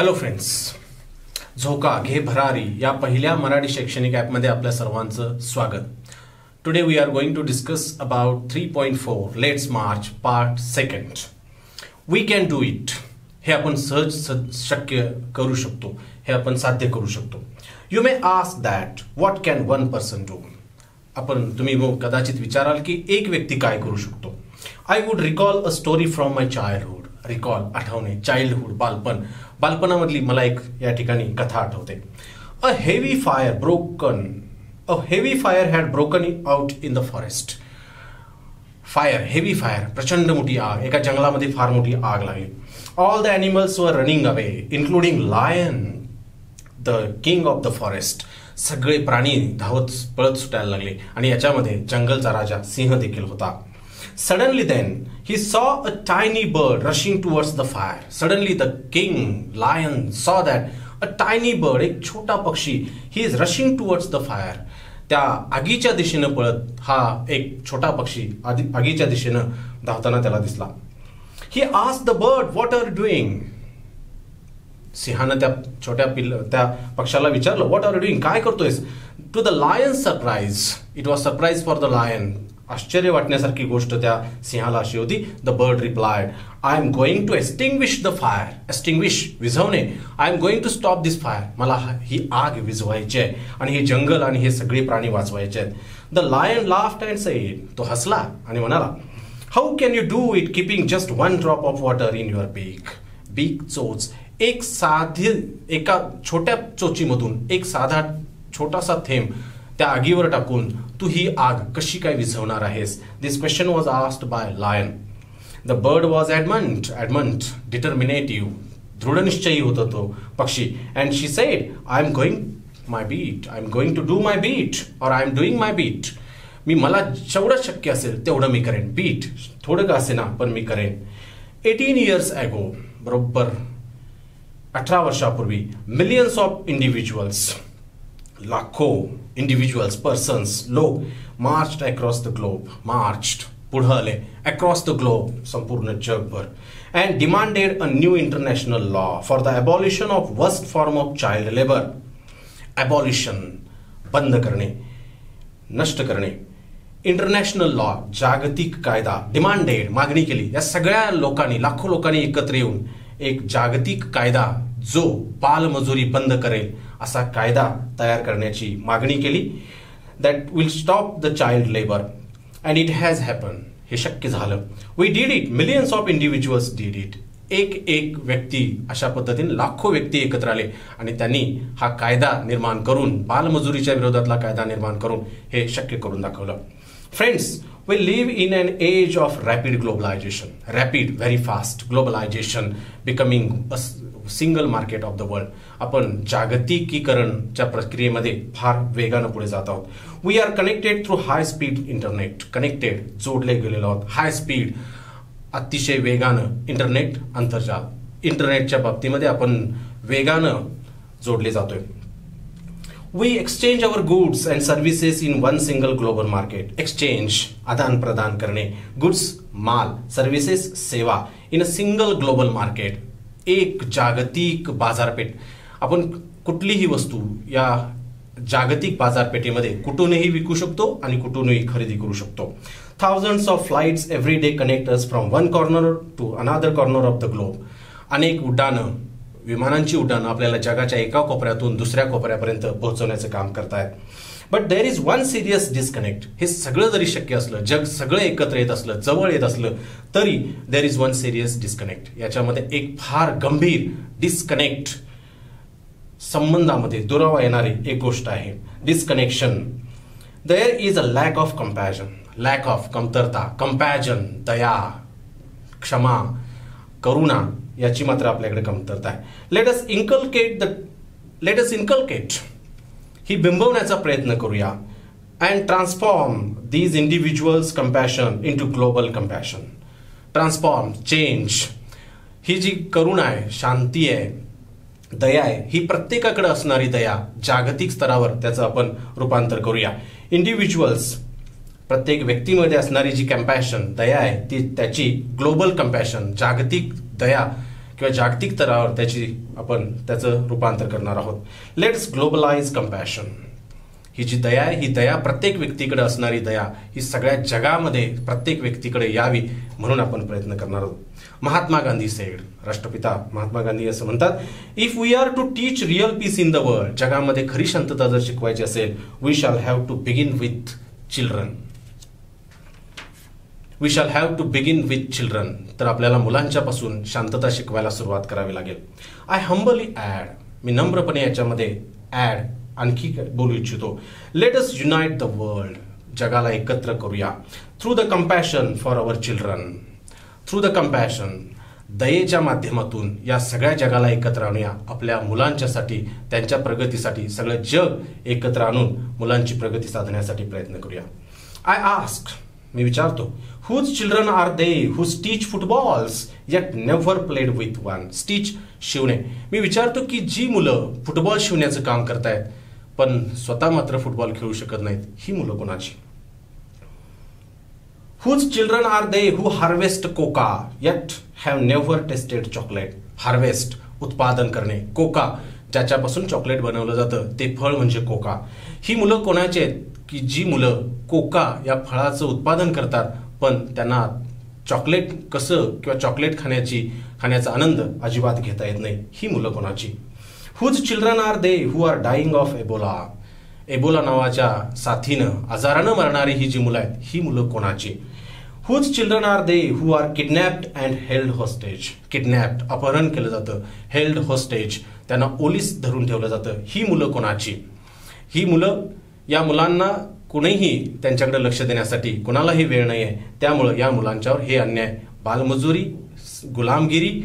Hello friends, झोका घे भरारी या पहिल्या मराठी शैक्षणिक ॲपमध्ये आपल्या सर्वांचं स्वागत. Today we are going to discuss about 3.4 let's march part second. We can do it. हे आपण सहज शक्य करू शकतो, हे आपण साध्य करू शकतो. You may ask that what can one person do. तुम्ही कदाचित विचाराल की एक व्यक्ती काय करू शकतो. I would recall a story from my childhood. Recall आठवणे, चाइल्डहुड बालपणामधली मला एक या ठिकाणी कथा आठवते. A heavy fire had broken out in the forest. Heavy fire, प्रचंड मोठी आग, एका जंगलामध्ये फार मोठी आग लागली. All the animals were running away including lion, the king of the forest. सगळे प्राणी धावत पळत सुटायला लागले आणि याच्यामध्ये जंगलचा राजा सिंह देखील होता. Suddenly then, he saw a tiny bird rushing towards the fire. Suddenly the king lion saw that a tiny bird, एक छोटा पक्षी, he is rushing towards the fire. त्या आगीच्या दिशेनं पळत हा एक छोटा पक्षी आगीच्या दिशेनं धावताना त्याला दिसला. He asked the bird, what are you doing? सिंहानं त्या पक्षाला विचारलं, what are you doing? काय करतोयस? To the lion's surprise, it was surprise for the lion. आश्चर्य वाटण्यासारखी गोष्ट त्या सिंहाला अशी होती. The bird replied, I am going to extinguish the fire. Extinguish, विझवणे. I am going to stop this fire. मला ही आग विझवायची आहे आणि हे जंगल आणि हे सगळे प्राणी वाचवायचे आहेत. The lion laughed and said. तो हसला आणि म्हणाला, how can you do it keeping just one drop of water in your beak. Beak, चोच. एका छोट्या चोचीमधून एक साधा छोटासा थेंब त्या आगीवर टाकून तू ही आग कशी काय विझवणार आहेस. This question was asked by lion. The bird was adamant, determinative, दृढनिश्चयी होता तो पक्षी. And she said, I am going my beat. I am going to do my beat और I am doing my beat. मला जेवढं शक्य असेल तेवढं मी करेन. बीट, थोडं का असे ना पण मी करेन. 18 years ago, बरोबर 18 वर्षापूर्वी, मिलियन्स ऑफ इंडिव्हिज्युअल्स, लाखो इंडिव्हिज्युअल्स, पर्सन्स, लोक मार्च्ड अक्रॉस द ग्लोब. पुढं आले अक्रॉस द ग्लोब, संपूर्ण जगभर. And demanded a new international law for the abolition of worst form of child labour. Abolition, बंद करणे, नष्ट करणे. इंटरनॅशनल लॉ, जागतिक कायदा. डिमांडेड, मागणी केली. या सगळ्या लोकांनी, लाखो लोकांनी एकत्र येऊन एक जागतिक कायदा जो बालमजुरी बंद करेल असा कायदा तयार करण्याची मागणी केली. That will stop the child labour and it has happen. हे शक्य झालं. We did it. Millions of individuals did it. एक व्यक्ती, अशा पद्धतीने लाखो व्यक्ती एकत्र आले आणि त्यांनी हा कायदा निर्माण करून, बालमजुरीच्या विरोधातला कायदा निर्माण करून हे शक्य करून दाखवलं. Friends, we live in an age of rapid globalization. Rapid, very fast globalization, becoming a single market of the world. आपण जागतिकीकरणच्या प्रक्रियेमध्ये फार वेगानं पुढे जात आहोत. We are connected through high speed internet. Connected, जोडले गेलेलो आहोत. हाय स्पीड, अतिशय वेगानं इंटरनेट, आंतरजाल. इंटरनेटच्या बाबतीमध्ये आपण वेगानं जोडले जातोय. We exchange our goods and services in one single global market. Exchange, आदान प्रदान करणे. Goods, माल. Services, सेवा. In a single global market, एक जागतिक बाजारपेठ. आपण कुठलीही वस्तू या जागतिक बाजारपेठेमध्ये कुठूनही विकू शकतो आणि कुठूनही खरेदी करू शकतो. Thousands of flights every day connect us from one corner to another corner of the globe. अनेक उड्डाणं, विमानांची उड्डाणं आपल्याला जगाच्या एका कोपऱ्यातून दुसऱ्या कोपऱ्यापर्यंत पोहोचवण्याचं काम करतायत. But there is one serious disconnect. हे सगळं जरी शक्य असलं, जग सगळं एकत्र येत असलं, जवळ येत असलं, तरी there is one serious disconnect. याच्यामध्ये एक फार गंभीर डिस्कनेक्ट, संबंधामध्ये दुरावा येणारी एक गोष्ट आहे. Disconnection. There is a lack of compassion. Lack of, कमतरता. कंपॅजन, दया, क्षमा, करुणा, याची मात्र आपल्याकडे कमतरता आहे. लेट अस इन्कल्केट, ही बिंबवण्याचा प्रयत्न करूया. And transform these individuals compassion into global compassion. Transform, change. ही जी करुणा आहे, शांती आहे, दया आहे, ही प्रत्येकाकडे असणारी दया जागतिक स्तरावर त्याचं आपण रूपांतर करूया. इंडिव्हिज्युअल्स, प्रत्येक व्यक्तीमध्ये असणारी जी कंपॅशन, दया आहे, ती त्याची ग्लोबल कंपॅशन, जागतिक दया किंवा जागतिक स्तरावर त्याचं रूपांतर करणार आहोत. Let's globalize compassion. ही जी दया आहे, ही दया प्रत्येक व्यक्तीकडे असणारी दया ही सगळ्या जगामध्ये प्रत्येक व्यक्तीकडे यावी म्हणून आपण प्रयत्न करणार आहोत. महात्मा गांधी सेड, राष्ट्रपिता महात्मा गांधी असं म्हणतात, if we are to teach real peace in the world, जगामध्ये खरी शांतता जर शिकवायची असेल, we shall have to begin with children. We shall have to begin with children. तर आपल्याला मुलांच्यापासून शांतता शिकवायला सुरुवात करावी लागेल. आय हंबली ॲड, मी नम्रपणे याच्यामध्ये ॲड आणखी बोलू इच्छितो, let us unite the world, जगाला एकत्र करूया, through the compassion for our children. Through the compassion, दयेच्या माध्यमातून या सगळ्या जगाला एकत्र आणूया, आपल्या मुलांच्यासाठी, त्यांच्या प्रगतीसाठी, सगळं जग एकत्र आणून मुलांची प्रगती साधण्यासाठी प्रयत्न करूया. आय आस्क, मी विचारतो, whose children are they who stitch footballs yet never played with one. Stitch, शिवणे. मी विचारतो की जी मुलं फुटबॉल शिवण्याचं काम करतायत पण स्वतः मात्र फुटबॉल खेळू शकत नाहीत, ही मुलं कोणाची? Whose children are they who harvest coca yet have never tasted chocolate. Harvest, उत्पादन करणे. कोका, ज्याच्यापासून चॉकलेट बनवलं जातं ते फळ म्हणजे कोका. ही मुलं कोणाची आहेत की जी मुलं कोका या फळाचं उत्पादन करतात पण त्यांना चॉकलेट कसं किंवा चॉकलेट खाण्याचा आनंद अजिबात घेता येत नाही, ही मुलं कोणाची? Whose children are they who are dying of Ebola. Ebola नावाच्या साथीनं, आजारानं मरणारी ही जी मुलं आहेत, ही मुलं कोणाची? Whose children are they who are kidnapped and held hostage. Kidnapped, अपहरण केलं जातं, हेल्ड हॉस्टेज, त्यांना ओलीस धरून ठेवलं जातं, ही मुलं कोणाची? ही मुलं, या मुलांना कुणीही त्यांच्याकडे लक्ष देण्यासाठी कुणालाही वेळ नाही आहे, त्यामुळं या मुलांच्यावर हे अन्याय, बालमजुरी, गुलामगिरी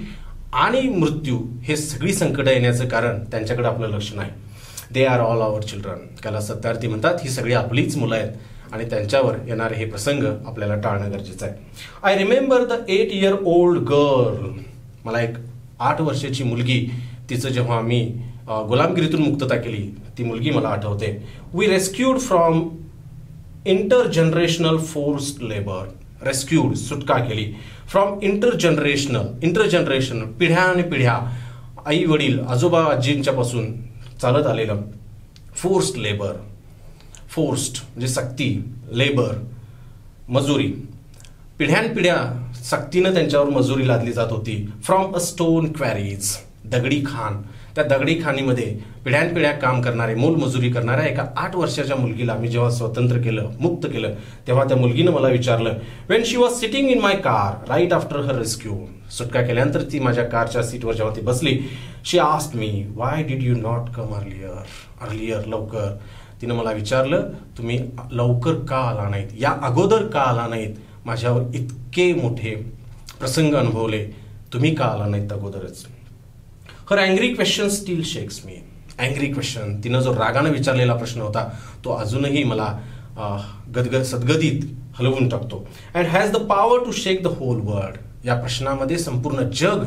आणि मृत्यू हे सगळी संकटं येण्याचं कारण त्यांच्याकडे आपलं लक्ष नाही. They are all our children. त्याला सत्यार्थी म्हणतात, ही सगळी आपलीच मुलं आहेत आणि त्यांच्यावर येणारे हे प्रसंग आपल्याला टाळणं गरजेचं आहे. I remember the 8 year old girl. मला एक 8 वर्षाची मुलगी, तिचं जेव्हा मी गुलामगिरीतून मुक्तता केली, ती मुलगी मला आठवते. We rescued from intergenerational forced labour. Rescued, सुटका केली. फ्रॉम इंटरजनरेशनल, पिढ्या आणि पिढ्या, आई वडील, आजोबा आजींच्या पासून चालत आलेलं फोर्स्ड लेबर. फोर्स्ड म्हणजे सक्ती, लेबर मजुरी, पिढ्यानपिढ्या सक्तीनं त्यांच्यावर मजुरी लादली जात होती. फ्रॉम अ स्टोन क्वॅरीज, दगडी खाण. त्या दगडी खाणीमध्ये पिढ्यानपिढ्या काम करणारे, मोलमजुरी करणाऱ्या एका 8 वर्षाच्या मुलगीला मी जेव्हा स्वतंत्र केलं, मुक्त केलं, तेव्हा त्या मुलगीनं मला विचारलं, when she was sitting in my car right after her rescue. सुटका केल्यानंतर ती माझ्या कारच्या सीटवर जेव्हा ती बसली, she asked me, why did you not come earlier, लवकर. तिनं मला विचारलं, तुम्ही लवकर का आला नाहीत, या अगोदर का आला नाहीत, माझ्यावर इतके मोठे प्रसंग अनुभवले, तुम्ही का आला नाहीत अगोदरच. हर अँग्री क्वेश्चन स्टील शेक्स मी. अँग्री क्वेश्चन, तिनं जो रागानं विचारलेला प्रश्न होता तो अजूनही मला सद्गदित हलवून टाकतो. And has the power to shake the whole world. या प्रश्नामध्ये संपूर्ण जग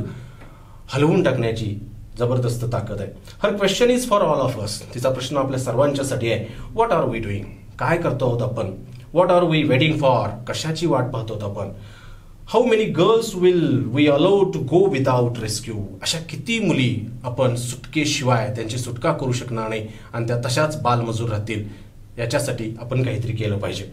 हलवून टाकण्याची जबरदस्त ताकद आहे. Her question is for all of us. तिचा प्रश्न आपल्या सर्वांच्यासाठी आहे. व्हॉट आर वी डुईंग, काय करतो आहोत आपण. What are we waiting for, कशाची वाट पाहतो आहोत आपण. How many girls will we allow to go without rescue. अशा किती मुली आपण सुटकेशिवाय त्यांची सुटका करू शकणार नाही आणि त्या तशाच बालमजूर राहतील, याच्यासाठी आपण काहीतरी केलं पाहिजे.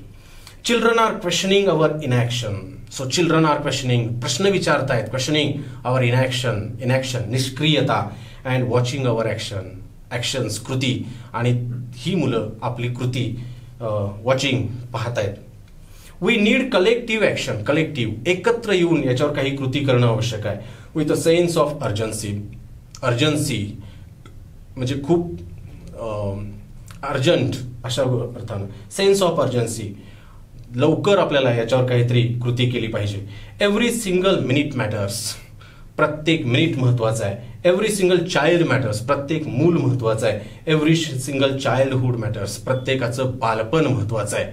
Children are questioning our inaction. So children are questioning, प्रश्न विचारतायत, क्वेश्चनिंग अवर इनॅक्शन, निष्क्रियता, अँड वॉचिंग अवर ॲक्शन्स, कृती. आणि ही मुलं आपली कृती वॉचिंग पाहतायत. We need collective action. Collective, एकत्र येऊन याच्यावर काही कृती करणं आवश्यक आहे. With a sense of urgency म्हणजे खूप अर्जंट अशा अर्थानं. सेन्स ऑफ अर्जन्सी, लवकर आपल्याला याच्यावर काहीतरी कृती केली पाहिजे. Every single minute matters. प्रत्येक मिनिट महत्वाचं आहे. Every single child matters. प्रत्येक मूल महत्वाचं आहे. Every single childhood matters. प्रत्येकाचं बालपण महत्वाचं आहे.